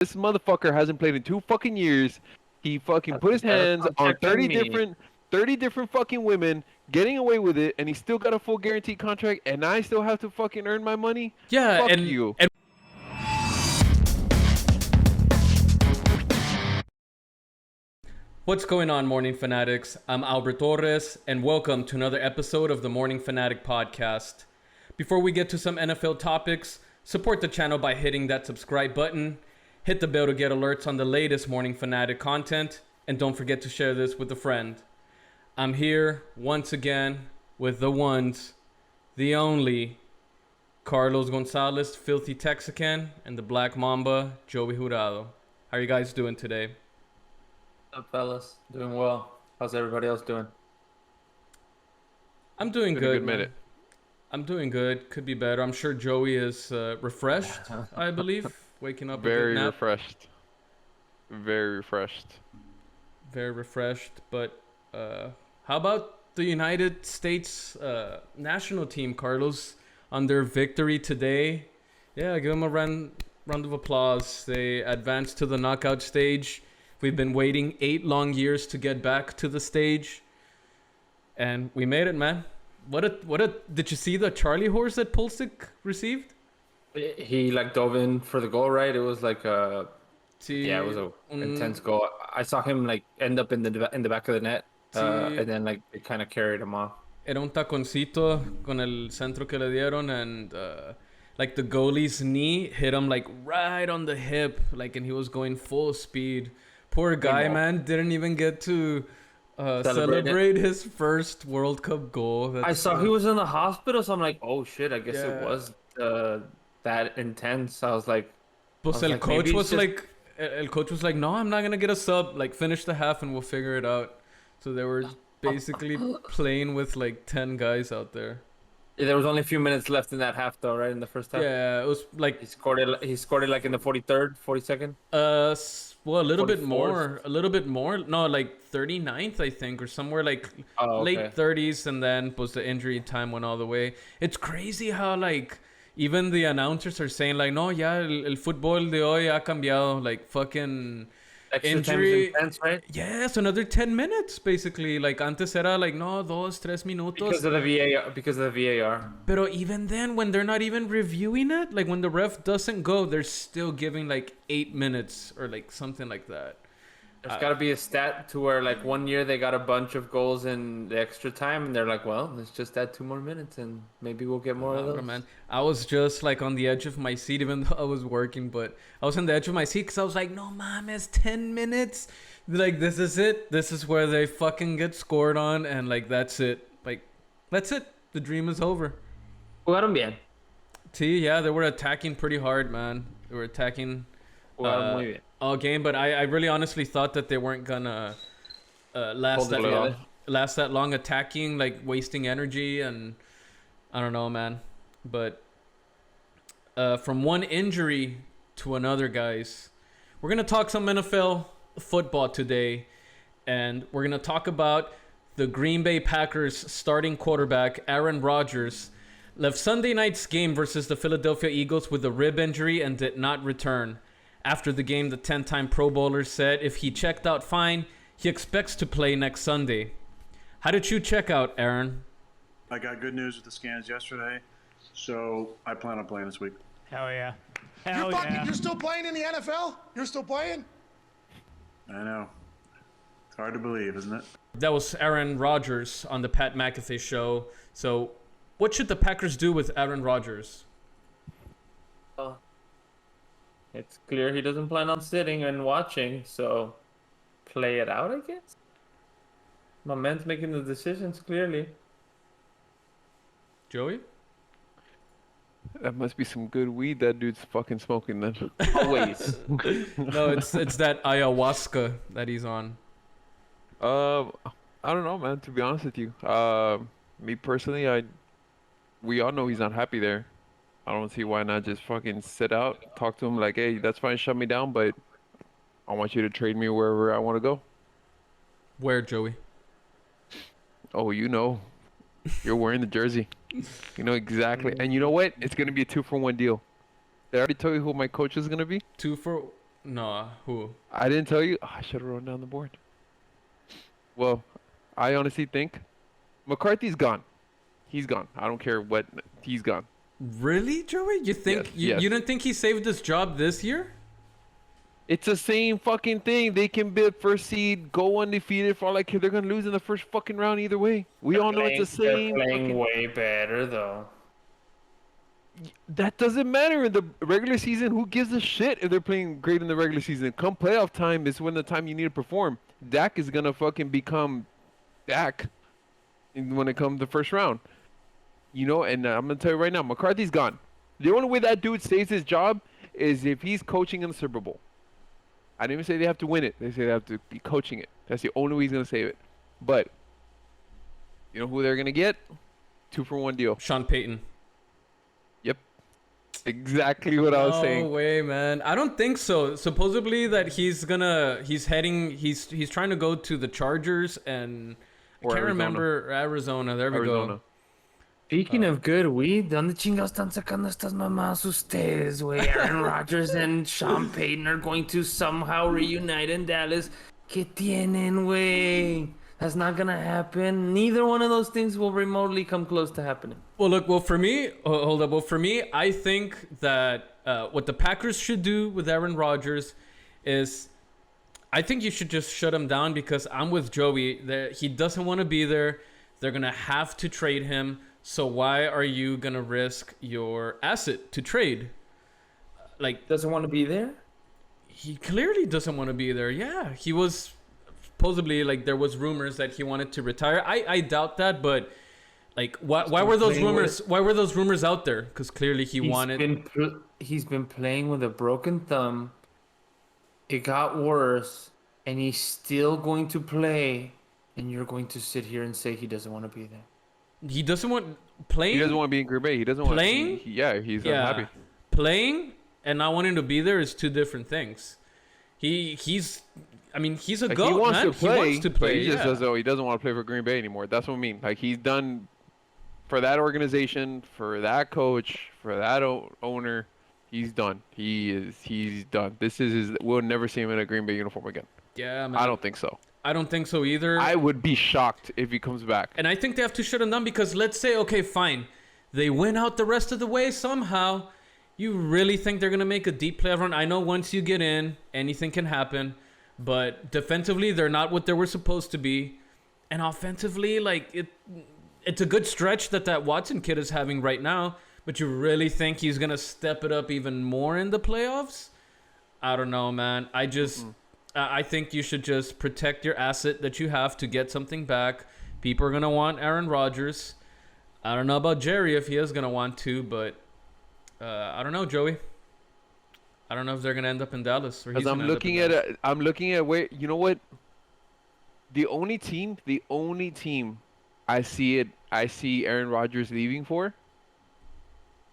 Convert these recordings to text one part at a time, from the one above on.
This motherfucker hasn't played in 2 fucking years. He fucking put his hands on 30 different fucking women, getting away with it, and he still got a full guaranteed contract, and I still have to fucking earn my money? Yeah, Fuck and you. What's going on, Morning Fanatics? I'm Albert Torres, and welcome to another episode of the Morning Fanatic podcast. Before we get to some NFL topics, support the channel by hitting that subscribe button, hit the bell to get alerts on the latest Morning Fanatic content, and don't forget to share this with a friend. I'm here once again with the ones, the only, Carlos Gonzalez, Filthy Texican, and the Black Mamba, Joey Jurado. How are you guys doing today? What's up, fellas? Doing well. How's everybody else doing? I'm doing Been a good, good man. minute. I'm doing good. Could be better. I'm sure Joey is refreshed, I believe. Waking up Very a good nap. refreshed. Very refreshed. Very refreshed. But how about the United States national team, Carlos, on their victory today? Yeah, give them a round of applause. They advanced to the knockout stage. We've been waiting 8 long years to get back to the stage, and we made it, man. Did you see the Charlie horse that Pulisic received? He dove in for the goal, right? It was like it was a intense goal. I saw him end up in the back of the net, and then it kind of carried him off. Era un taconcito con el centro que le dieron, and the goalie's knee hit him right on the hip, and he was going full speed. Poor guy, man, didn't even get to celebrate his first World Cup goal. I saw he was in the hospital, so I'm like, oh shit, I guess it was that intense. I was like, el coach was like, no, I'm not gonna get a sub. Finish the half and we'll figure it out. So they were basically playing with 10 guys out there. Yeah, there was only a few minutes left in that half, though, right? In the first half. Yeah, it was he scored it in the 43rd, 42nd. Well, a little 44th. bit more. No, 39th, I think, or somewhere late 30s, and then the injury time went all the way. It's crazy how even the announcers are saying no, ya el fútbol de hoy ha cambiado, fucking Extra injury. Intense, right? Yes, another 10 minutes basically. Antes era no, 2-3 minutos. Because of the VAR. Pero even then, when they're not even reviewing it, when the ref doesn't go, they're still giving 8 minutes or something like that. There's got to be a stat to where 1 year they got a bunch of goals in the extra time, and they're like, well, let's just add 2 more minutes and maybe we'll get more of those. Man, I was just on the edge of my seat, even though I was working, but I was on the edge of my seat because I was like, no mames, 10 minutes. This is it. This is where they fucking get scored on, and that's it. That's it. The dream is over. Jugaron bien. See, yeah, they were attacking pretty hard, man. They were attacking all game, but I really honestly thought that they weren't gonna last that long attacking, wasting energy, and I don't know, man. But from one injury to another, guys, we're gonna talk some NFL football today, and we're gonna talk about the Green Bay Packers starting quarterback Aaron Rodgers left Sunday night's game versus the Philadelphia Eagles with a rib injury and did not return. After the game, the 10-time Pro Bowler said if he checked out fine, he expects to play next Sunday. How did you check out, Aaron? I got good news with the scans yesterday, so I plan on playing this week. Hell yeah. You're still playing in the NFL? You're still playing? I know. It's hard to believe, isn't it? That was Aaron Rodgers on the Pat McAfee show. So what should the Packers do with Aaron Rodgers? It's clear he doesn't plan on sitting and watching, so play it out, I guess. My man's making the decisions clearly. Joey? That must be some good weed that dude's fucking smoking then. Always. No, it's that ayahuasca that he's on. I don't know, man, to be honest with you. Me personally, we all know he's not happy there. I don't see why not just fucking sit out, talk to him like, hey, that's fine, shut me down, but I want you to trade me wherever I want to go. Where, Joey? Oh, you know. You're wearing the jersey. You know exactly. And you know what? It's going to be a 2-for-1 deal. Did I already tell you who my coach is going to be? No, who? I didn't tell you. Oh, I should have wrote down the board. Well, I honestly think McCarthy's gone. He's gone. I don't care what. He's gone. Really, Joey? You think you didn't think he saved his job this year? It's the same fucking thing. They can be first seed, go undefeated for all I care. They're gonna lose in the first fucking round either way. We all know it's the same. They're playing way better though. That doesn't matter in the regular season. Who gives a shit if they're playing great in the regular season? Come playoff time is when the time you need to perform. Dak is gonna fucking become Dak when it comes to the first round. You know, and I'm gonna tell you right now, McCarthy's gone. The only way that dude saves his job is if he's coaching in the Super Bowl. I didn't even say they have to win it. They say they have to be coaching it. That's the only way he's gonna save it. But you know who they're gonna get? 2-for-1 deal. Sean Payton. Yep. Exactly what I was saying. No way, man. I don't think so. Supposedly that he's trying to go to the Chargers and I can't remember Arizona. There we go. Speaking of good weed, ¿dónde chingados están sacando estas mamás ustedes, güey? Aaron Rodgers and Sean Payton are going to somehow reunite in Dallas. ¿Qué tienen, güey? That's not gonna happen. Neither one of those things will remotely come close to happening. Well, for me, hold up. Well, for me, I think that what the Packers should do with Aaron Rodgers is, I think you should just shut him down because I'm with Joey. He doesn't want to be there. They're gonna have to trade him. So why are you gonna risk your asset to trade? Like, doesn't want to be there? He clearly doesn't want to be there. Yeah, he was supposedly, like, there was rumors that he wanted to retire. I doubt that, but like, why were those rumors? Why were those rumors out there? Because clearly he's been playing with a broken thumb. It got worse, and he's still going to play. And you're going to sit here and say he doesn't want to be there. He doesn't want playing. He doesn't want to be in Green Bay. He doesn't playing. Want to, he's unhappy. Playing and not wanting to be there is two different things. He's a like, goat, he wants man. To play, he wants to play. But he just says, he doesn't want to play for Green Bay anymore. That's what I mean. Like, he's done for that organization, for that coach, for that owner. He's done. He's done. We'll never see him in a Green Bay uniform again. Yeah, man. I don't think so. I don't think so either. I would be shocked if he comes back. And I think they have to shut him down because let's say, okay, fine. They win out the rest of the way somehow. You really think they're going to make a deep playoff run? I know once you get in, anything can happen. But defensively, they're not what they were supposed to be. And offensively, like, it's a good stretch that Watson kid is having right now. But you really think he's going to step it up even more in the playoffs? I don't know, man. I think you should just protect your asset that you have to get something back. People are going to want Aaron Rodgers. I don't know about Jerry if he is going to want to, but I don't know, Joey. I don't know if they're going to end up in Dallas. Because I'm looking at where, you know what? The only team I see Aaron Rodgers leaving for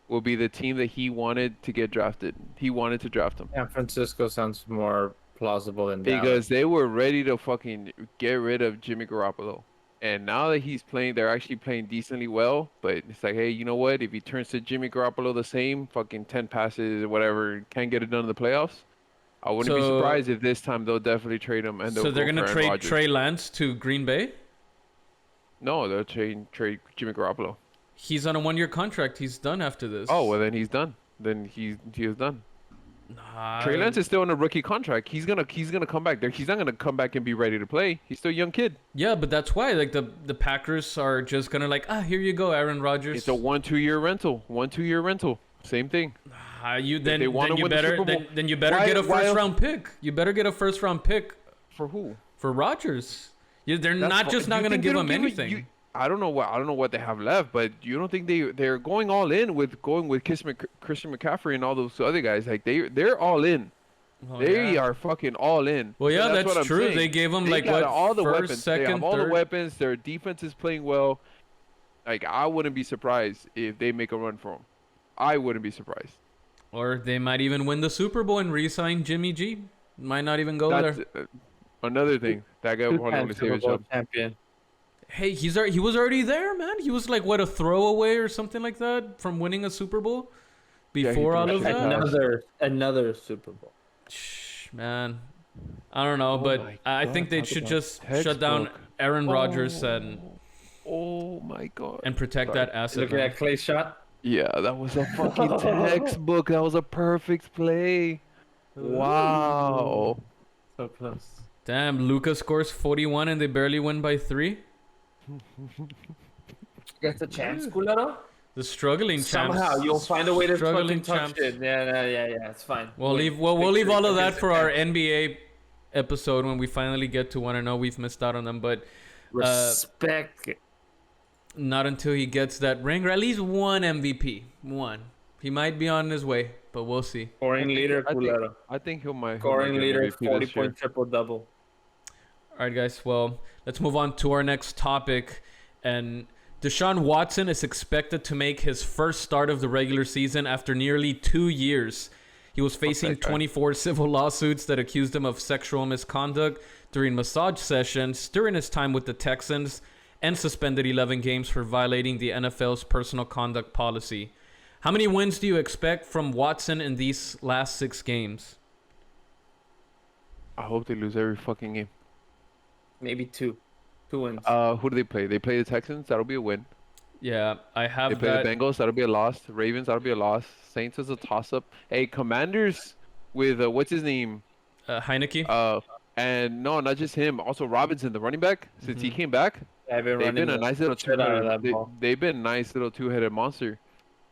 will be the team that he wanted to get drafted. He wanted to draft him. San Francisco sounds more plausible than because Dallas. They were ready to fucking get rid of Jimmy Garoppolo, and now that he's playing, they're actually playing decently well. But it's like, hey, you know what? If he turns to Jimmy Garoppolo the same, fucking 10 passes or whatever, can't get it done in the playoffs, I wouldn't be surprised if this time they'll definitely trade him. And so they're gonna trade Trey Lance to Green Bay? No, they'll trade Jimmy Garoppolo. He's on a 1-year contract. He's done after this. Oh well, then he's done. Then he is done. Trey Lance is still on a rookie contract. He's gonna come back there. He's not gonna come back and be ready to play. He's still a young kid. Yeah, but that's why the Packers are just gonna here you go, Aaron Rodgers. It's a 1-2 year rental. 1-2 year rental. Same thing. You better get a first round pick. You better get a first round pick. For who? For Rodgers. They're not gonna give him anything. I don't know what they have left, but you don't think they're going all in with Christian McCaffrey and all those other guys? Like they're all in. They are fucking all in. Well, yeah, so that's true. They gave them all the first, weapons. second, they have all third. the weapons. Their defense is playing well. Like, I wouldn't be surprised if they make a run for them. I wouldn't be surprised. Or they might even win the Super Bowl and re-sign Jimmy G. Might not even go there. Another thing, that guy will probably want to save his job. Champion. Hey, he was already there, man. He was like, what, a throwaway or something like that from winning a Super Bowl before all of that? Another Super Bowl. man. I don't know, but I think they should just shut down Aaron Rodgers and Oh my god. and protect that asset. Look at that Clay shot. Yeah, that was a fucking textbook. That was a perfect play. Wow. So close. Damn, Luka scores 41 and they barely win by 3. Gets a chance, culero. The struggling champs. Somehow you'll find a way to Struggling fucking touch champs. it. Yeah. It's fine. We'll leave all of that for our NBA episode when we finally get to 1-0. We've missed out on them, but Respect. not until he gets that ring or at least one MVP. One. He might be on his way, but we'll see. Scoring leader, culero. I think he'll might. Scoring get leader, MVP this 40 year. point triple double. All right, guys. Well, let's move on to our next topic. And Deshaun Watson is expected to make his first start of the regular season after nearly 2 years. He was facing 24 civil lawsuits that accused him of sexual misconduct during massage sessions during his time with the Texans and suspended 11 games for violating the NFL's personal conduct policy. How many wins do you expect from Watson in these last 6 games? I hope they lose every fucking game. Maybe 2. 2 wins. Who do they play? They play the Texans. That'll be a win. Yeah, I have They play that. the Bengals. That'll be a loss. The Ravens. That'll be a loss. Saints is a toss-up. Hey, Commanders with what's his name? Heineke. And no, not just him. Also Robinson, the running back. Since he came back, They've they've been a nice little shit out of that two-headed. ball. They've been a nice little two-headed monster.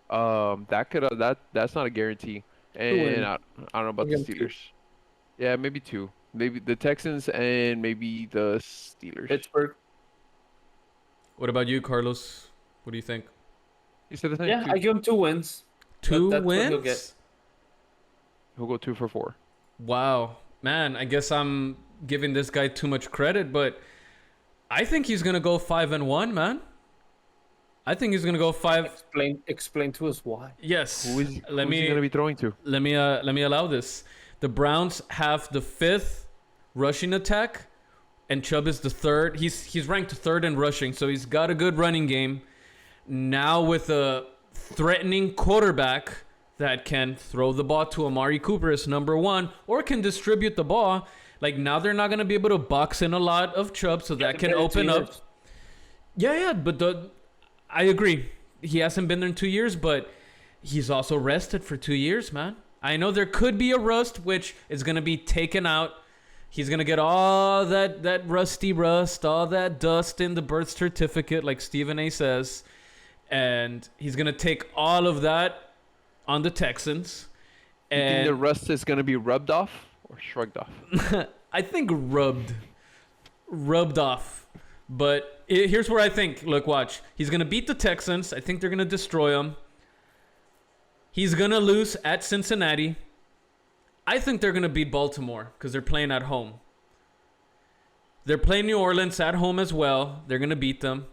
That's not a guarantee. And I don't know about the Against Steelers. Yeah, maybe 2. Maybe the Texans and maybe the Steelers. Pittsburgh. What about you, Carlos? What do you think? You said the same. Yeah, I give him 2 wins. 2 that's what he'll wins? get. He'll go 2 for 4. Wow. Man, I guess I'm giving this guy too much credit, but I think he's going to go 5-1, man. I think he's going to go 5. Explain to us why. Yes. Who's he going to be throwing to? Let me allow this. The Browns have the 5th rushing attack, and Chubb is the 3rd. He's ranked 3rd in rushing, so he's got a good running game. Now with a threatening quarterback that can throw the ball to Amari Cooper as number 1, or can distribute the ball. Like, now they're not going to be able to box in a lot of Chubb, so that can open up. Yeah, but I agree. He hasn't been there in 2 years, but he's also rested for 2 years, man. I know there could be a rust, which is going to be taken out. He's going to get all that rusty rust, all that dust in the birth certificate, like Stephen A. says. And he's going to take all of that on the Texans. You think the rust is going to be rubbed off or shrugged off? I think rubbed off. But here's where I think, look, watch. He's going to beat the Texans. I think they're going to destroy them. He's going to lose at Cincinnati. I think they're going to beat Baltimore because they're playing at home. They're playing New Orleans at home as well. They're going to beat them.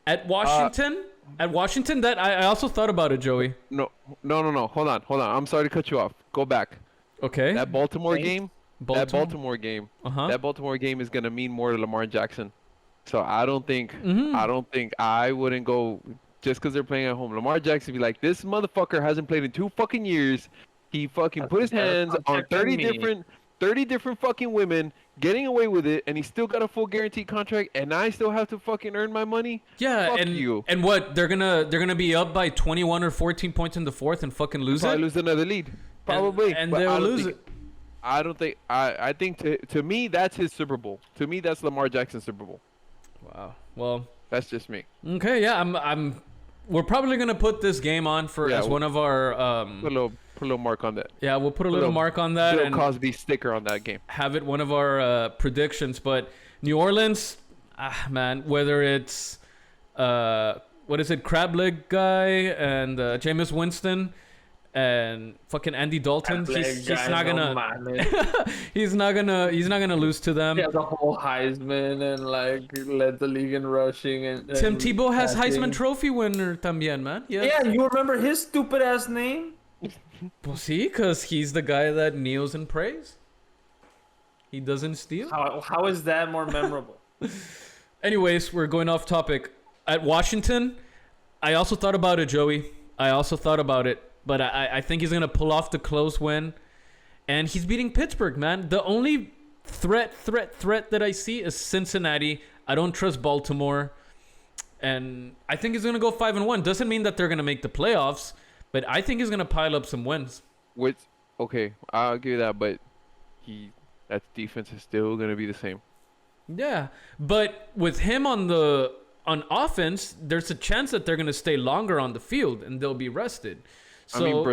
At Washington, that I also thought about it, Joey. No. Hold on. I'm sorry to cut you off. Go back. Okay. That Baltimore game. That Baltimore game. Uh-huh. That Baltimore game is going to mean more to Lamar Jackson. So I don't think I wouldn't go just because they're playing at home. Lamar Jackson be like, this motherfucker hasn't played in 2 fucking years. He fucking put his hands on 30 different fucking women, getting away with it, and he still got a full guaranteed contract, and I still have to fucking earn my money. Yeah, Fuck you. And what? They're gonna be up by 21 or 14 points in the 4th and fucking lose Probably it. lose another lead. Probably. And but they'll I don't lose think- it. I don't think. I think to me that's his Super Bowl. To me that's Lamar Jackson's Super Bowl. Wow. Well. That's just me. Okay. Yeah. We're probably gonna put this game on as one of our. Put a little mark on that. Yeah, we'll put a little mark on that Little and Cosby sticker on that game. have it one of our predictions. But New Orleans, man, whether it's what is it, crab leg guy and Jameis Winston and fucking Andy Dalton, he's not gonna he's not gonna lose to them. He has a whole Heisman and led the league in rushing and Tim Tebow has passing. Heisman Trophy winner también, man. Yeah, you remember his stupid ass name? Well, see, because he's the guy that kneels and prays. He doesn't steal. How is that more memorable? Anyways, we're going off topic. At Washington, I also thought about it, Joey. I also thought about it. But I think he's going to pull off the close win. and he's beating Pittsburgh, man. The only threat that I see is Cincinnati. I don't trust Baltimore, and I think he's gonna go 5-1. Doesn't mean that they're gonna make the playoffs, but I think he's gonna pile up some wins. Okay, I'll give you that, but that defense is still gonna be the same. Yeah, but with him on offense, there's a chance that they're gonna stay longer on the field and they'll be rested. So, I mean,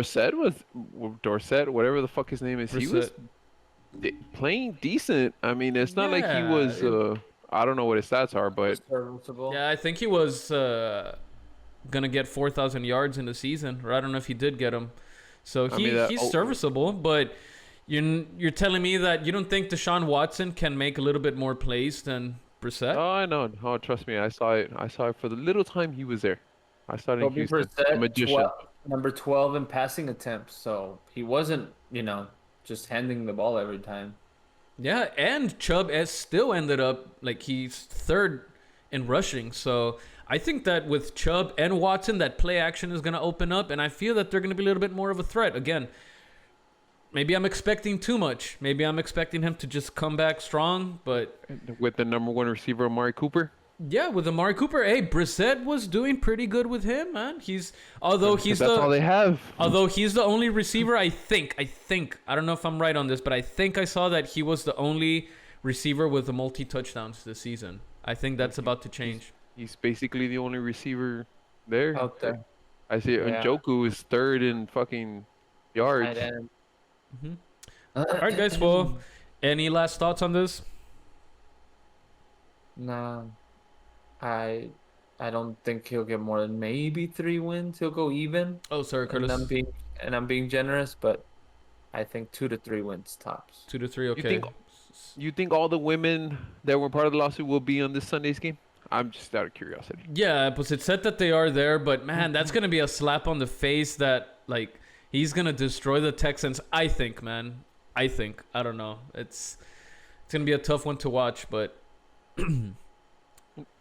Dorsett, whatever the fuck his name is, he was playing decent. I mean, it's not like he was. I don't know what his stats are, but yeah, I think he was gonna get 4,000 yards in the season, or I don't know if he did get them. So he's serviceable, but you're telling me that you don't think Deshaun Watson can make a little bit more plays than Brissett? Oh, I know. Oh, trust me, I saw it for the little time he was there. I started in Houston. Brissett, A magician. number 12 in passing attempts, so he wasn't, just handing the ball every time. Yeah, and Chubb still ended up like he's third in rushing. So I think that with Chubb and Watson, that play action is going to open up, and I feel that they're going to be a little bit more of a threat. Again, maybe I'm expecting too much. Maybe I'm expecting him to just come back strong, but with the number 1 receiver, Amari Cooper. Yeah, with Amari Cooper, hey, Brissett was doing pretty good with him, man. That's all they have. Although he's the only receiver, I think, I don't know if I'm right on this, but I think I saw that he was the only receiver with the multi-touchdowns this season. I think that's about to change. He's basically the only receiver there. Out there. I see Njoku is third in fucking yards. Mm-hmm. All right, guys. Well, any last thoughts on this? No. I don't think he'll get more than maybe 3 wins. He'll go even. Oh, sorry, Curtis. And I'm being generous, but I think 2 to 3 wins tops. 2 to 3, okay. You think all the women that were part of the lawsuit will be on this Sunday's game? I'm just out of curiosity. Yeah, but it said that they are there, but man, that's gonna be a slap on the face that like he's gonna destroy the Texans. I think, man. I don't know. It's gonna be a tough one to watch, but.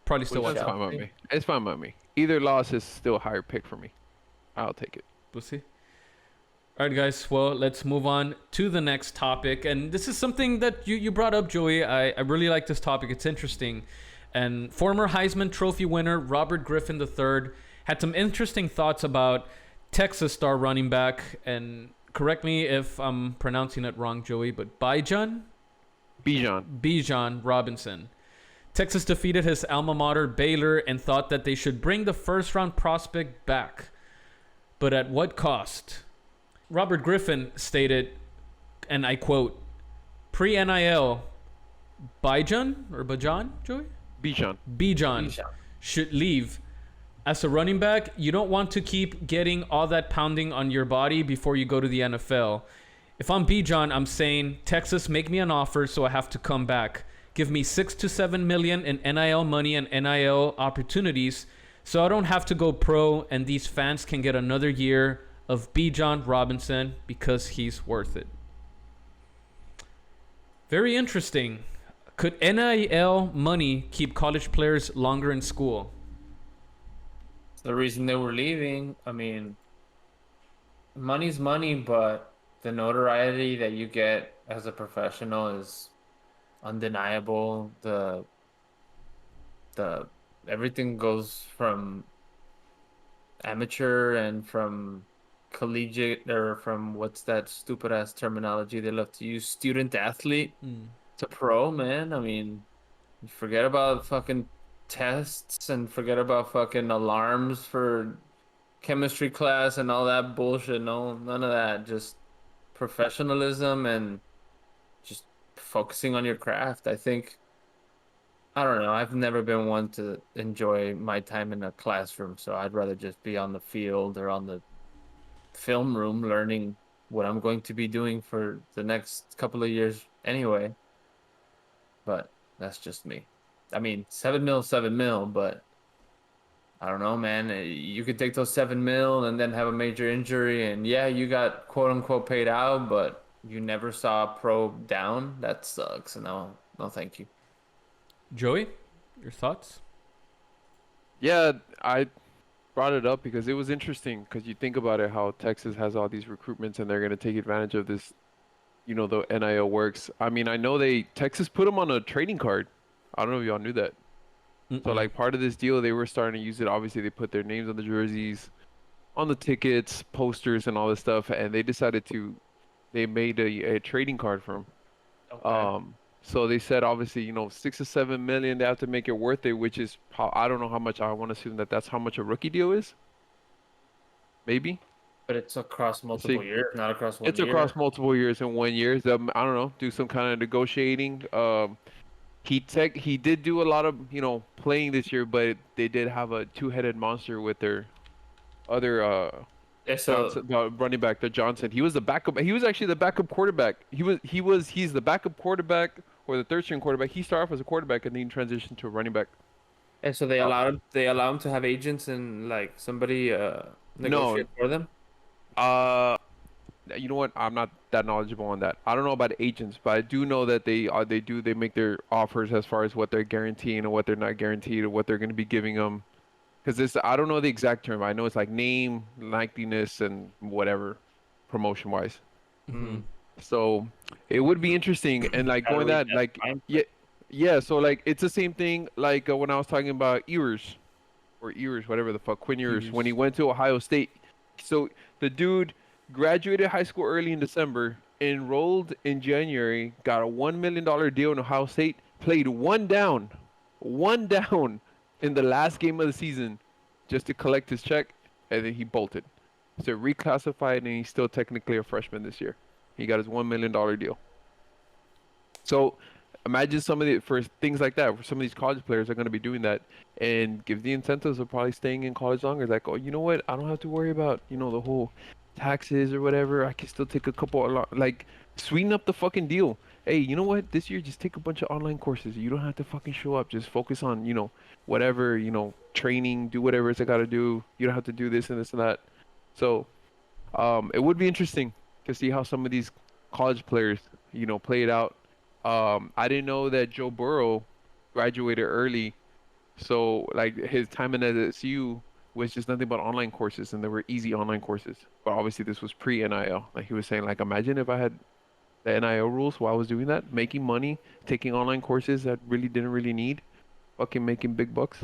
Probably still watch. It's fine by me. Either loss is still a higher pick for me. I'll take it. We'll see. All right, guys. Well, let's move on to the next topic. And this is something that you brought up, Joey. I really like this topic. It's interesting. And former Heisman Trophy winner Robert Griffin III had some interesting thoughts about Texas star running back. And correct me if I'm pronouncing it wrong, Joey, but Bijan Robinson. Texas defeated his alma mater, Baylor, and thought that they should bring the first-round prospect back. But at what cost? Robert Griffin stated, and I quote, pre-NIL, Bijan, Joey? Bijan should leave. As a running back, you don't want to keep getting all that pounding on your body before you go to the NFL. If I'm Bijan, I'm saying, Texas, make me an offer so I have to come back. Give me $6 to $7 million in NIL money and NIL opportunities so I don't have to go pro and these fans can get another year of Bijan Robinson because he's worth it. Very interesting. Could NIL money keep college players longer in school? The reason they were leaving, I mean, money's money, but the notoriety that you get as a professional is undeniable. The everything goes from amateur and from collegiate, or from what's that stupid ass terminology they love to use, student athlete to pro, man. I mean, forget about fucking tests and forget about fucking alarms for chemistry class and all that bullshit. No, none of that. Just professionalism and just focusing on your craft. I don't know. I've never been one to enjoy my time in a classroom, so I'd rather just be on the field or on the film room learning what I'm going to be doing for the next couple of years anyway. But that's just me. I mean, $7 mil, but I don't know, man. You could take those $7 mil and then have a major injury, and yeah, you got quote unquote paid out, but you never saw a pro down. That sucks. No, thank you. Joey, your thoughts? Yeah, I brought it up because it was interesting, because you think about it, how Texas has all these recruitments and they're going to take advantage of this, the NIL works. I mean, I know Texas put them on a trading card. I don't know if y'all knew that. So like part of this deal, they were starting to use it. Obviously, they put their names on the jerseys, on the tickets, posters, and all this stuff. And they made a trading card for them. Okay. So they said obviously, 6 to 7 million, they have to make it worth it, which is I don't know how much. I want to assume that's how much a rookie deal is. Maybe. But it's across multiple years, not across one It's year. across multiple years in 1 year. I don't know, do some kind of negotiating. He did do a lot of playing this year, but they did have a two-headed monster with their other Yeah, so Johnson, running back, the Johnson. He was the backup. He was actually the backup quarterback. He's the backup quarterback or the third string quarterback. He started off as a quarterback and then transitioned to a running back. and so they allow him to have agents and like somebody negotiate for them. You know what? I'm not that knowledgeable on that. I don't know about agents, but I do know that they make their offers as far as what they're guaranteeing and what they're not guaranteed or what they're going to be giving them. Because I don't know the exact term. I know it's like name, likeliness, and whatever, promotion wise. So it would be interesting, and like going that like yeah. So like it's the same thing like when I was talking about Ewers, whatever the fuck, Quinn Ewers, when he went to Ohio State. So the dude graduated high school early in December, enrolled in January, got a $1 million deal in Ohio State, played one down in the last game of the season just to collect his check, and then he bolted. So reclassified, and he's still technically a freshman this year. He got his $1 million deal. So imagine for things like that, where some of these college players are going to be doing that, and give the incentives of probably staying in college longer. Like, oh, you know what? I don't have to worry about, the whole taxes or whatever. I can still take a couple, like, sweeten up the fucking deal. Hey, you know what? This year, just take a bunch of online courses. You don't have to fucking show up. Just focus on, whatever, training, do whatever it's I got to do. You don't have to do this and this and that. So, it would be interesting to see how some of these college players, play it out. I didn't know that Joe Burrow graduated early. So, like, his time in SU was just nothing but online courses, and they were easy online courses. But obviously, this was pre-NIL. Like, he was saying, like, imagine if I had the NIL rules while I was doing that, making money, taking online courses that didn't really need, fucking making big bucks.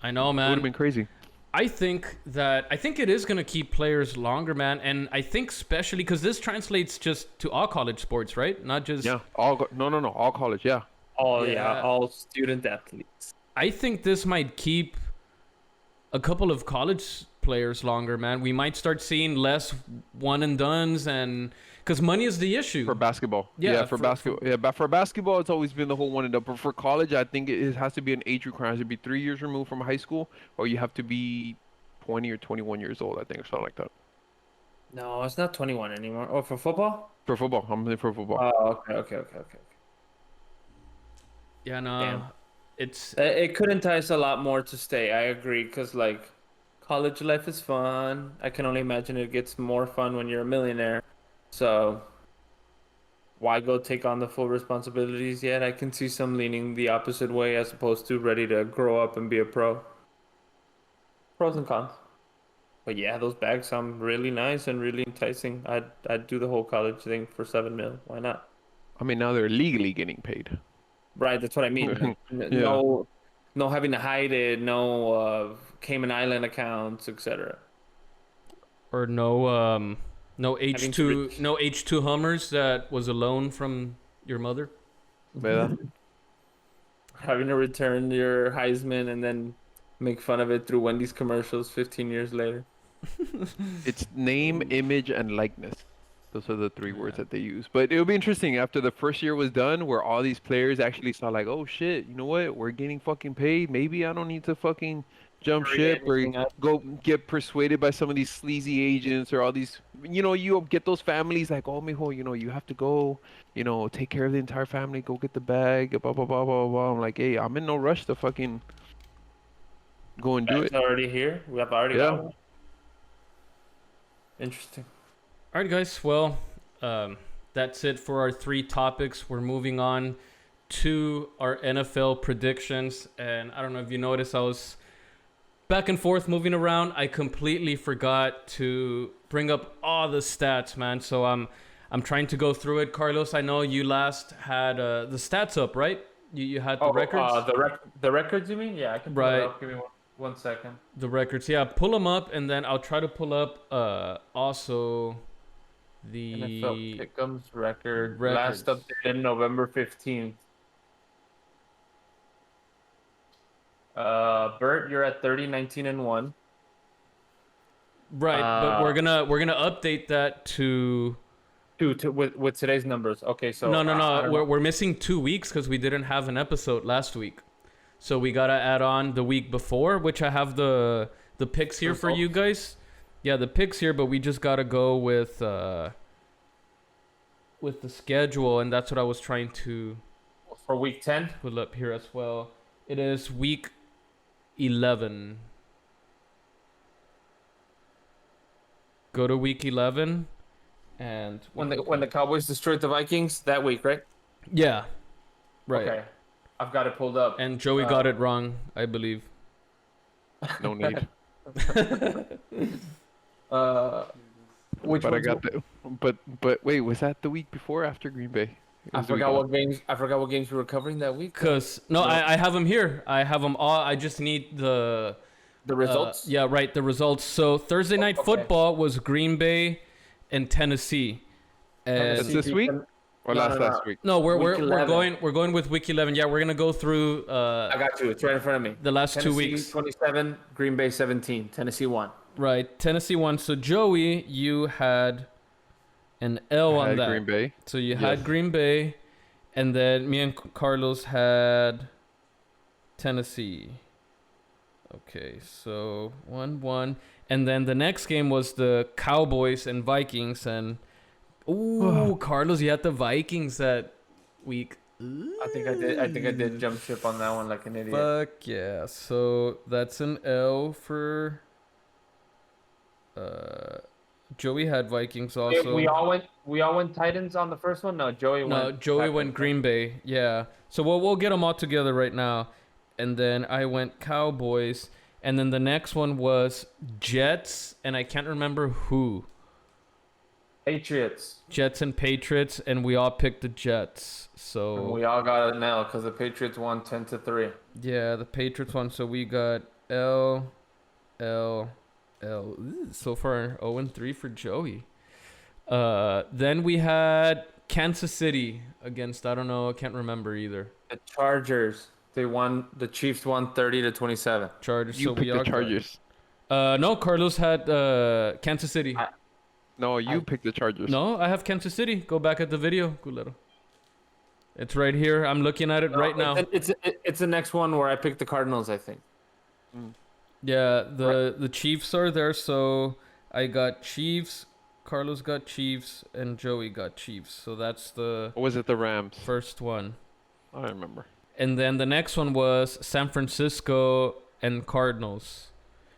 I know, man. It would have been crazy. I think it is going to keep players longer, man. And I think especially because this translates just to all college sports, right? Not just... Yeah, all college, yeah. All student athletes. I think this might keep a couple of college players longer, man. We might start seeing less one and dones, and because money is the issue for basketball. For basketball. But for basketball, it's always been the whole one and done. But for college, I think it has to be an age requirement. It has to be 3 years removed from high school, or you have to be 20 or 21 years old. I think, or something like that. No, it's not 21 anymore. Oh, for football? For football, I'm in for football. Oh, okay. Yeah, no. Damn. It could entice a lot more to stay. I agree, because like college life is fun. I can only imagine it gets more fun when you're a millionaire. So why go take on the full responsibilities yet? I can see some leaning the opposite way as opposed to ready to grow up and be a pro. Pros and cons. But yeah, those bags sound really nice and really enticing. I'd do the whole college thing for $7 million. Why not? I mean, now they're legally getting paid. Right, that's what I mean. No having to hide it, no Cayman Island accounts, etc. Or no H2 Hummers that was a loan from your mother. Having to return your Heisman and then make fun of it through Wendy's commercials 15 years later. It's name, image, and likeness. Those are the three words that they use. But it'll be interesting after the first year was done, where all these players actually saw like, oh shit, you know what? We're getting fucking paid. Maybe I don't need to fucking jump ship or go get persuaded by some of these sleazy agents or all these, you get those families like, oh, mijo, you have to go, take care of the entire family, go get the bag, blah, blah, blah, blah, blah. I'm like, hey, I'm in no rush to fucking go and do it. It's already here. We have already got one. Interesting. All right, guys. Well, that's it for our 3 topics. We're moving on to our NFL predictions. And I don't know if you noticed, I was back and forth moving around. I completely forgot to bring up all the stats, man. So I'm trying to go through it. Carlos, I know you last had the stats up, right? You had the records? The records, you mean? Yeah, I can pull it up. Give me one second. The records, yeah. Pull them up, and then I'll try to pull up also the NFL Pick'ems record. Last updated November 15th. Bert, you're at 30, 19, and 1. Right, but we're gonna update that to with today's numbers. Okay, so no. We're missing 2 weeks because we didn't have an episode last week, so we gotta add on the week before, which I have the picks here for you guys. Yeah, the picks here, but we just gotta go with the schedule, and that's what I was trying to for week 10 pull up here as well. It is week 11. Go to week 11, and when the Cowboys destroyed the Vikings that week, right? Yeah, right. Okay, I've got it pulled up. And Joey got it wrong, I believe. No need. Which but I got the. But wait, was that the week before or after Green Bay? I forgot what games we were covering that week. I have them here. I have them all. I just need the results. Yeah, right. The results. So Thursday night football was Green Bay and Tennessee. And that's this week or last week? No, we're going with week 11. Yeah, we're gonna go through. I got you. It's right in front of me. The last Tennessee, 2 weeks. 27, Green Bay 17, Tennessee 1. Right, Tennessee 1. So Joey, you had an L on that. Green Bay. So you had Green Bay, and then me and Carlos had Tennessee. Okay, so 1-1. And then the next game was the Cowboys and Vikings. And, Carlos, you had the Vikings that week. I think I did jump ship on that one like an idiot. Fuck yeah. So that's an L for... Joey had Vikings also. We all went Titans on the first one? No, Joey went Green Bay. Yeah. So we'll get them all together right now. And then I went Cowboys, and then the next one was Jets, and I can't remember who. Patriots. Jets and Patriots, and we all picked the Jets. So and we all got an L because the Patriots won 10-3. Yeah, the Patriots won. So we got L. So far 0-3 for Joey. Then we had Kansas City against, I don't know, I can't remember either. The Chargers. The Chiefs won 30-27. Chargers. You picked the Chargers. No, Carlos had Kansas City. You picked the Chargers. No, I have Kansas City. Go back at the video, culero. It's right here. I'm looking at it right now. It's the next one where I picked the Cardinals, I think. Yeah, the Chiefs are there. So I got Chiefs, Carlos got Chiefs, and Joey got Chiefs. So that's the... Or was it the Rams? First one. I remember. And then the next one was San Francisco and Cardinals.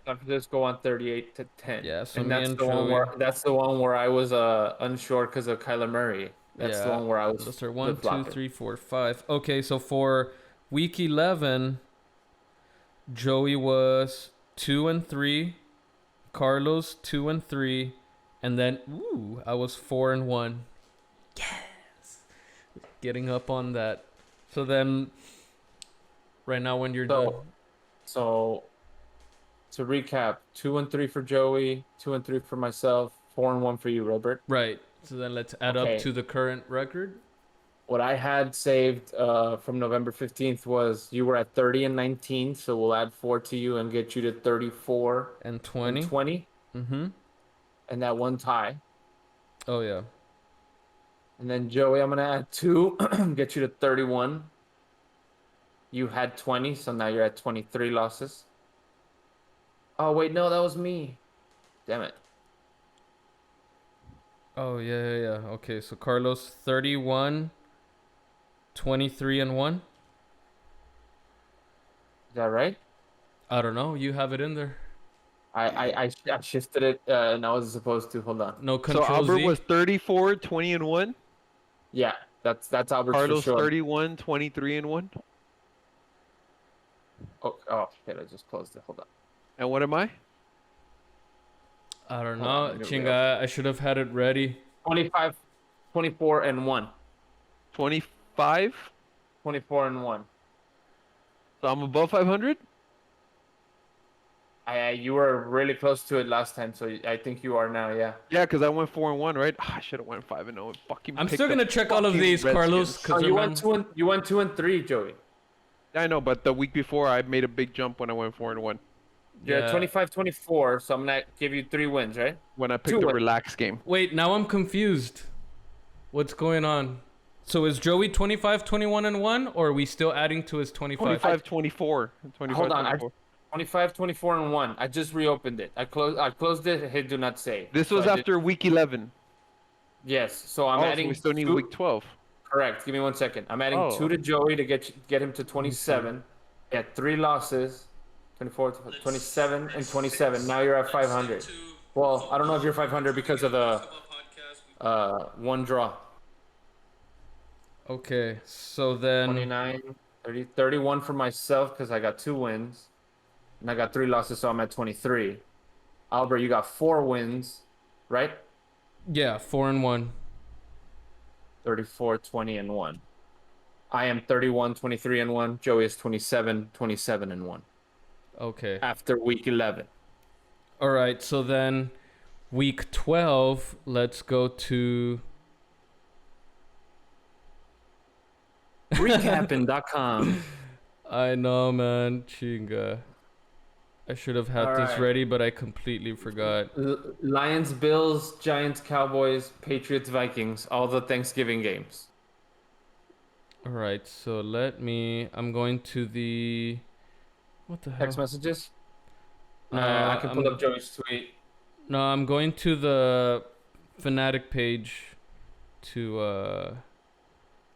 San Francisco won 38-10. Yeah, so and that's the one where I was unsure because of Kyler Murray. That's the one where I was. Those are 1, 2, 3, 4, 5. Okay, so for week 11, Joey was 2-3, Carlos 2-3, and then I was 4-1. Yes, getting up on that. So then, right now when you're done. So to recap, 2-3 for Joey, 2-3 for myself, 4-1 for you, Robert. Right. So then let's add up to the current record. What I had saved from November 15th was you were at 30-19, so we'll add 4 to you and get you to 34 and 20. Mm-hmm. And that one tie. Oh yeah. And then Joey, I'm gonna add 2, get you to 31. You had 20, so now you're at 23 losses. Oh wait, no, that was me. Damn it. Oh yeah. Okay, so Carlos 31, 23 and 1. Is that right? I don't know. You have it in there. I shifted it and I wasn't supposed to. Hold on. No control. So Albert was 34, 20 and 1. Yeah, that's Albert's Carlos for sure. 31, 23 and 1. Oh shit! I just closed it. Hold on. And what am I? I don't know. Chinga, I should have had it ready. 25. 24-1. 25. 24-1. So I'm above 500. You were really close to it last time, so I think you are now. Yeah. Yeah, because I went 4-1, right? I should have went 5-0. Fucking. I'm picked still gonna the check all of fucking these, Carlos. Redskins. Cause You remember, went 2-3, Joey. I know, but the week before I made a big jump when I went 4-1. You're Yeah. 25-24, so I'm gonna give you 3 wins, right? When I picked the relaxed game. Wait, now I'm confused. What's going on? So is Joey 25-21-1, or are we still adding to his 25? 25-24. 25, Hold on, 24. 25-24-1. I just reopened it. I closed it. Hit do not save. This was after week 11. Yes, so I'm adding. So we still need 2. week 12. Correct. Give me 1 second. I'm adding 2 to Joey to get him to 27. Yeah, 3 losses. 24, 27, and 27. Now you're at 500. Well, I don't know if you're 500 because of the 1 draw. Okay, so then 29, 30, 31 for myself because I got 2 wins. And I got 3 losses, so I'm at 23. Albert, you got 4 wins, right? yeah, 4-1. 34, 20, and 1. I am 31, 23, and 1. Joey is 27, 27, and 1. Okay. After week 11. All right, so then week 12, let's go to Recapping.com. I know, man, chinga. I should have had this ready, but I completely forgot. Lions, Bills, Giants, Cowboys, Patriots, Vikings. All the Thanksgiving games. All right, so I'm going to the... What the hell? Text messages? No, I can pull up Joey's tweet. No, I'm going to the Fanatic page to...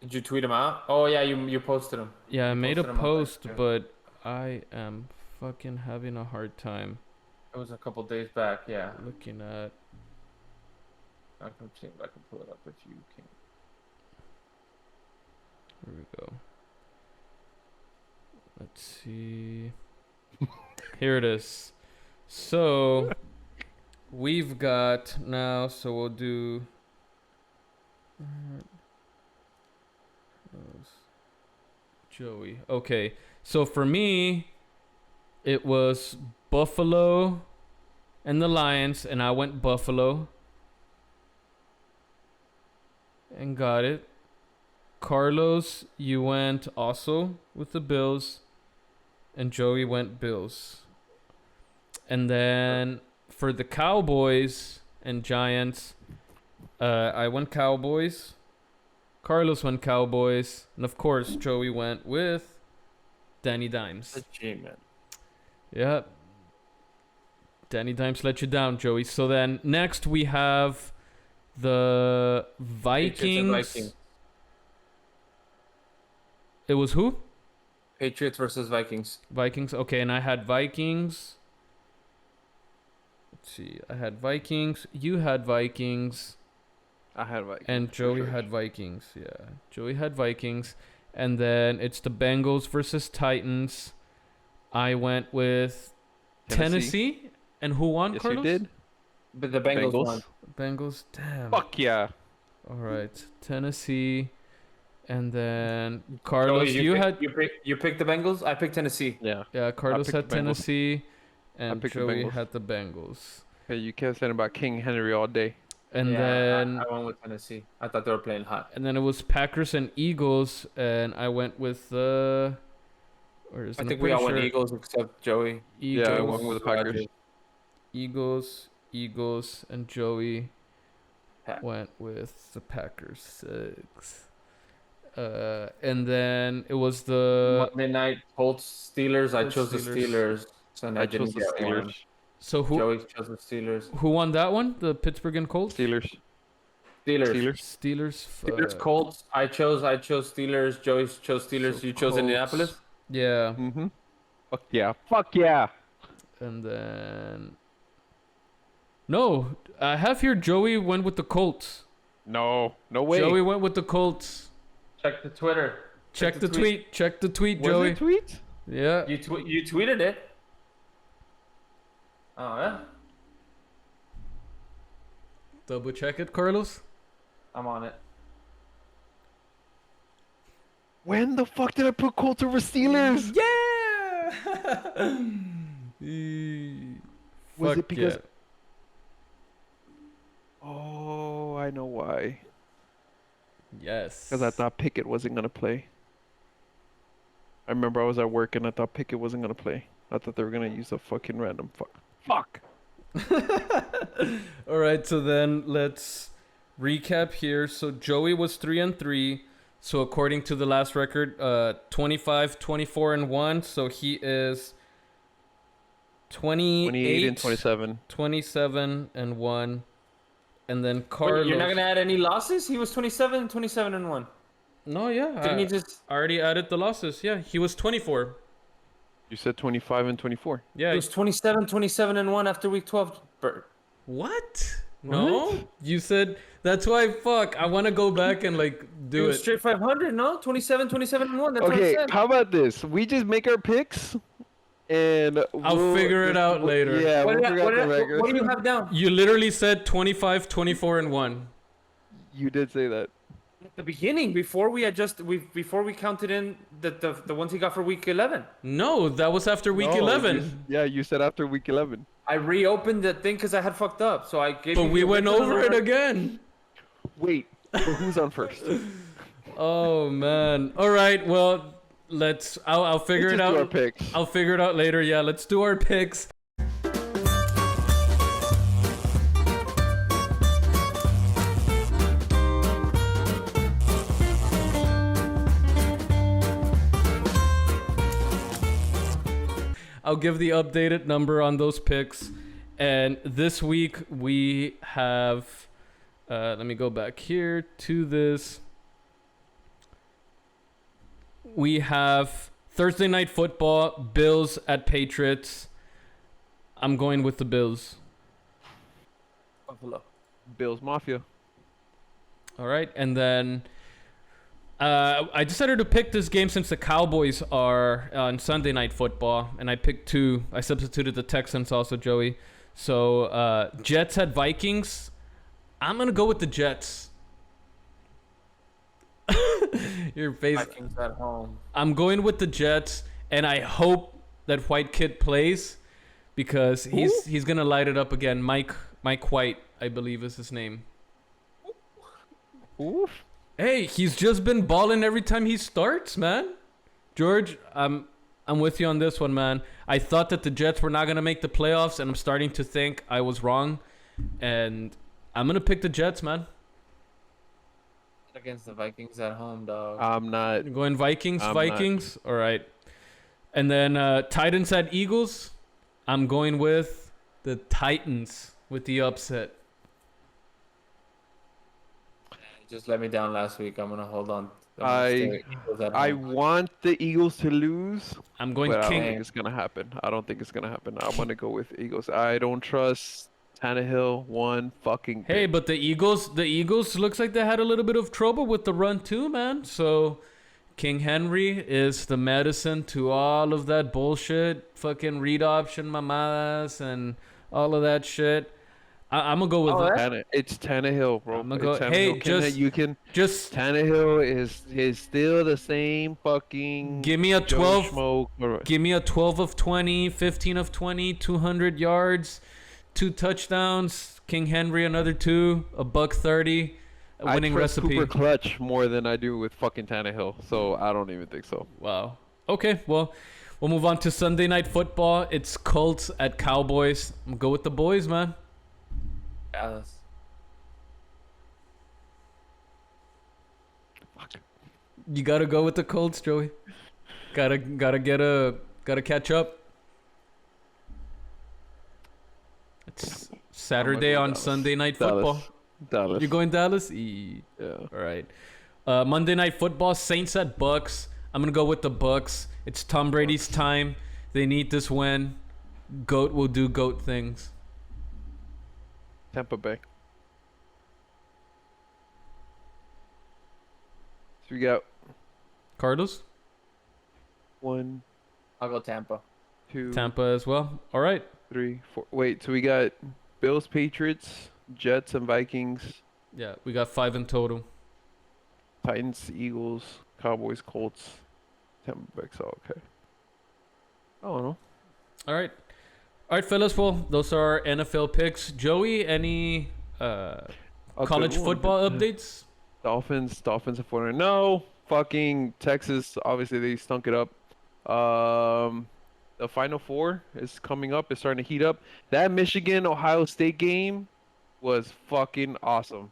Did you tweet him out? Oh, yeah, you posted him. Yeah, I made a posted him on post, there, but I am fucking having a hard time It was a couple days back, yeah. looking at... I can pull it up if you can. Here we go. Let's see. Here it is. So we've got now, so we'll do Joey. Okay. So for me, it was Buffalo and the Lions, and I went Buffalo and got it. Carlos, you went also with the Bills, and Joey went Bills. And then for the Cowboys and Giants, I went Cowboys. Carlos went Cowboys, and of course Joey went with Danny Dimes. Achievement. Yep. Danny Dimes let you down, Joey. So then next we have the Vikings. It was who? Patriots versus Vikings. Vikings. Okay, and I had Vikings. Let's see. I had Vikings. You had Vikings. I had Vikings. And Joey had Vikings. Yeah. Joey had Vikings. And then it's the Bengals versus Titans. I went with Tennessee. And who won, yes, Carlos? you did. But the Bengals won. Bengals. Damn. Fuck yeah. All right. Tennessee. And then Carlos, you picked the Bengals. I picked Tennessee. Yeah. Yeah, Carlos had Tennessee, and Joey the had the Bengals. Hey, you kept saying about King Henry all day. And then I went with Tennessee. I thought they were playing hot. And then it was Packers and Eagles, and I went with the. I think we all went Eagles except Joey. Eagles, yeah, I went with the Packers. Eagles, and Joey went with the Packers. 6. And then it was the Monday night Colts Steelers. I chose the Steelers. So I chose the Steelers. So who? Joey chose the Steelers. Who won that one? The Pittsburgh and Colts. Steelers. Colts. I chose Steelers. Joey chose Steelers. So you chose Colts. Indianapolis. Yeah. Mhm. Fuck yeah. Fuck yeah. And then. No, I have here Joey went with the Colts. No way. Joey went with the Colts. Check the Twitter. Check the tweet. Check the tweet, Was Joey. it a tweet? Yeah. You tweeted it. Oh yeah. Double check it, Carlos. I'm on it. When the fuck did I put Colts over Steelers? Yeah. Was Fuck it because? yeah. Oh, I know why. Yes. Because I thought Pickett wasn't gonna play. I remember I was at work and I thought Pickett wasn't gonna play. I thought they were gonna use a fucking random fuck. All right, so then let's recap here. So Joey was 3-3. So according to the last record, 25, 24 and 1. So he is 28 and 27. 27 and 1. And then Carlos. Wait, you're not gonna add any losses? He was 27 and 1. No, yeah. Didn't he just? I already added the losses. Yeah, he was 24. You said 25 and 24. Yeah. It was 27 and 1 after week 12. Bert. What? No? You said that's why. Fuck. I want to go back and like do it. Straight 500, no? 27 and 1. That's what I Okay, said. how about this? We just make our picks, and I'll figure it out later. Yeah, What, we'll figure out the what record. do you have down? You literally said 25, 24 and 1. You did say that. At the beginning, before we counted in the ones he got for week 11. No, that was after week No, 11. you said after week 11. I reopened the thing because I had fucked up, so I gave. But you we the went original over it number. again. Wait, so who's on first? Oh man. All right. Well, I'll figure Let's it just out. do our picks. I'll figure it out later. Yeah, let's do our picks. I'll give the updated number on those picks. And this week we have, let me go back here to this. We have Thursday Night Football, Bills at Patriots. I'm going with the Bills. Buffalo. Bills Mafia. All right. And then I decided to pick this game since the Cowboys are on Sunday Night Football. And I picked two. I substituted the Texans also, Joey. So Jets at Vikings. I'm going to go with the Jets. Your face. Vikings at home. I'm going with the Jets, and I hope that White Kid plays because he's gonna light it up again. Mike White, I believe is his name. Oof. Hey, he's just been balling every time he starts, man. George, I'm with you on this one, man. I thought that the Jets were not gonna make the playoffs, and I'm starting to think I was wrong, and I'm gonna pick the Jets, man. Against the Vikings at home, dog. I'm not. You're going Vikings, I'm Vikings. All right. And then Titans at Eagles. I'm going with the Titans with the upset. Just let me down last week. I'm gonna hold on. I want the Eagles to lose, I'm going but I don't King. think it's gonna happen. I want to go with Eagles. I don't trust Tannehill one fucking bit. Hey, but the Eagles looks like they had a little bit of trouble with the run too, man. So King Henry is the medicine to all of that bullshit, fucking read option mamadas and all of that shit. I'm gonna go with It's Tannehill, bro. I'm gonna go. It's Tannehill. Hey, just Tannehill is still the same fucking. give me a Joe 12. Schmo. Give me a 12 of 20, 15 of 20, 200 yards, 2 touchdowns. King Henry another 2, a $130, a winning I trust recipe. Cooper Clutch more than I do with fucking Tannehill, so I don't even think so. Wow. Okay, well, we'll move on to Sunday Night Football. It's Colts at Cowboys. I'm gonna go with the boys, man. Dallas. You gotta go with the Colts, Joey. Gotta catch up. It's Saturday on Dallas. Sunday Night Football. Dallas. You're going Dallas? Yeah. All right. Monday Night Football, Saints at Bucks. I'm gonna go with the Bucks. It's Tom Brady's time. They need this win. Goat will do goat things. Tampa Bay. So we got Cardinals? 1, I'll go Tampa. 2, Tampa as well. All right. 3, 4. Wait, so we got Bills, Patriots, Jets, and Vikings. Yeah, we got 5 in total. Titans, Eagles, Cowboys, Colts, Tampa Bay. So okay. I don't know. All right. All right, fellas. Well, those are our NFL picks. Joey, any college football updates? Dolphins are 4. No, fucking Texas. Obviously, they stunk it up. The Final Four is coming up. It's starting to heat up. That Michigan-Ohio State game was fucking awesome.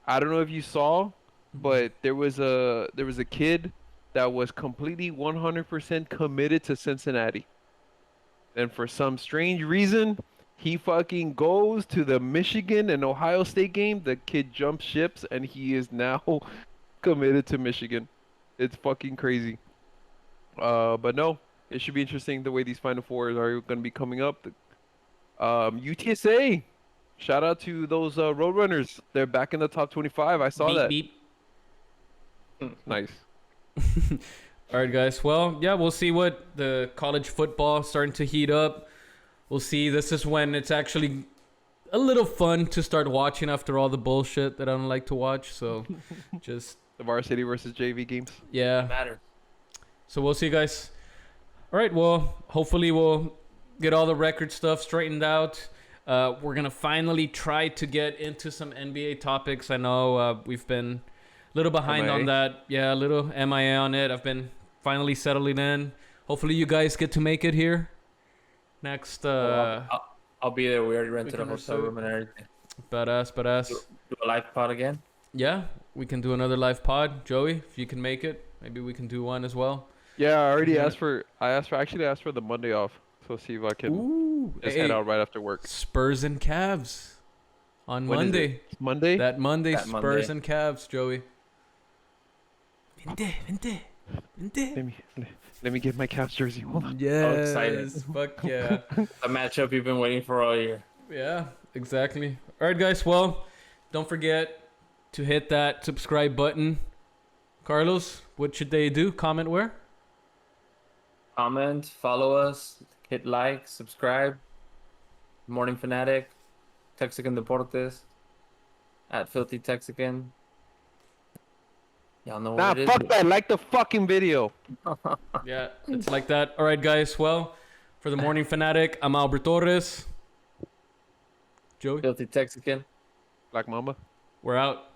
I don't know if you saw, but there was a kid that was completely 100% committed to Cincinnati. And for some strange reason, he fucking goes to the Michigan and Ohio State game. The kid jumps ships, and he is now committed to Michigan. It's fucking crazy. But no, it should be interesting the way these Final Fours are going to be coming up. UTSA, shout out to those Roadrunners. They're back in the top 25. I saw that. Beep. Nice. All right, guys. Well, yeah, we'll see what the college football starting to heat up. We'll see. This is when it's actually a little fun to start watching after all the bullshit that I don't like to watch. So just The varsity versus JV games. yeah. Matter. So we'll see, guys. All right. Well, hopefully we'll get all the record stuff straightened out. We're gonna finally try to get into some NBA topics. I know we've been a little behind on that. Yeah, a little MIA on it. I've been finally settling in. Hopefully you guys get to make it here next. I'll be there. We already rented a weekend or hotel so. room and everything. Badass. Do a live pod again. Yeah, we can do another live pod. Joey, if you can make it, maybe we can do one as well. Yeah, I already Yeah. asked for. I actually asked for the Monday off. So see if I can Ooh, just head out right after work. Spurs and Cavs on When is Monday. it? Monday. That Monday, That Spurs Monday. and Cavs, Joey. Vente. Let me get my Cavs jersey. Hold on. Yes, excited. fuck yeah. A matchup you've been waiting for all year. Yeah, exactly. All right, guys. Well, don't forget to hit that subscribe button. Carlos, what should they do? Comment where? Comment, follow us, hit like, subscribe. Morning Fanatic, Texican Deportes, at Filthy Texican. Y'all know what Nah, it is. fuck that. Like the fucking video. Yeah, it's like that. All right, guys. Well, for the Morning Fanatic, I'm Albert Torres. Joey, Filthy Texican. Black Mamba. we're out.